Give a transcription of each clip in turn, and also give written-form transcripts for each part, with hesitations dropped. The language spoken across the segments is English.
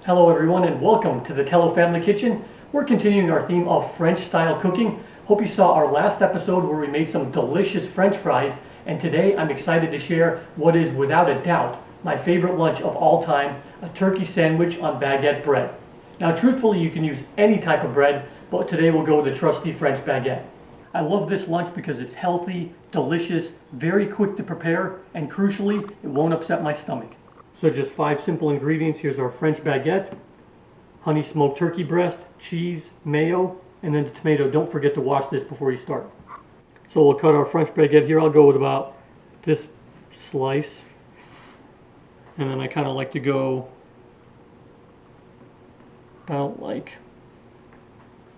Hello everyone and welcome to the Tellow Family Kitchen. We're continuing our theme of French style cooking. Hope you saw our last episode where we made some delicious French fries, and today I'm excited to share what is without a doubt my favorite lunch of all time, a turkey sandwich on baguette bread. Now truthfully you can use any type of bread, but today we'll go with the trusty French baguette. I love this lunch because it's healthy, delicious, very quick to prepare, and crucially it won't upset my stomach. So just 5 simple ingredients. Here's our French baguette, honey smoked turkey breast, cheese, mayo, and then the tomato. Don't forget to wash this before you start. So we'll cut our French baguette here. I'll go with about this slice. And then I kind of like to go about like,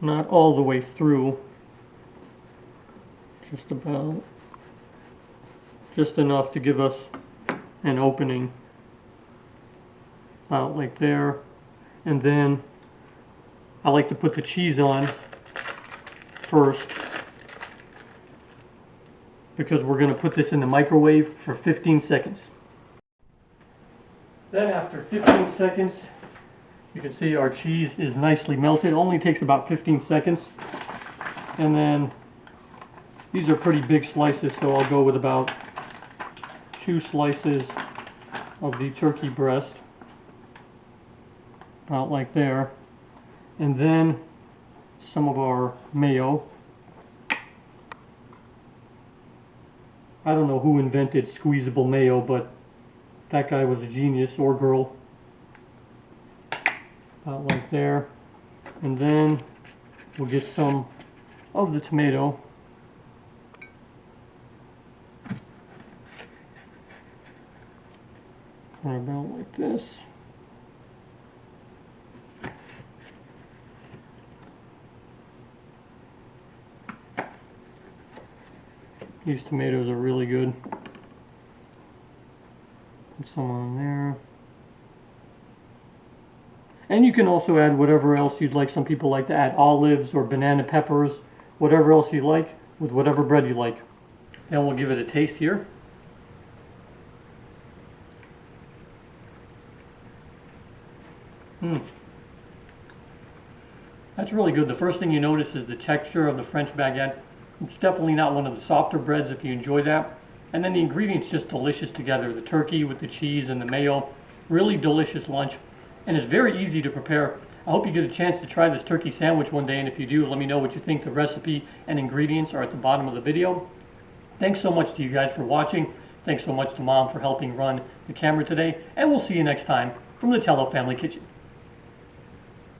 not all the way through, just about, just enough to give us an opening. Out like there, and then I like to put the cheese on first because we're going to put this in the microwave for 15 seconds. Then after 15 seconds you can see our cheese is nicely melted. It only takes about 15 seconds, and then these are pretty big slices, so I'll go with about 2 slices of the turkey breast. About like there, and then some of our mayo. I don't know who invented squeezable mayo, but that guy was a genius, or girl. About like there, and then we'll get some of the tomato. About like this. These tomatoes are really good. Put some on there. And you can also add whatever else you'd like. Some people like to add olives or banana peppers, whatever else you like, with whatever bread you like. Then we'll give it a taste here. That's really good. The first thing you notice is the texture of the French baguette. It's definitely not one of the softer breads if you enjoy that. And then the ingredients just delicious together. The turkey with the cheese and the mayo. Really delicious lunch. And it's very easy to prepare. I hope you get a chance to try this turkey sandwich one day, and if you do, let me know what you think. The recipe and ingredients are at the bottom of the video. Thanks so much to you guys for watching. Thanks so much to Mom for helping run the camera today. And we'll see you next time from the Tellow Family Kitchen.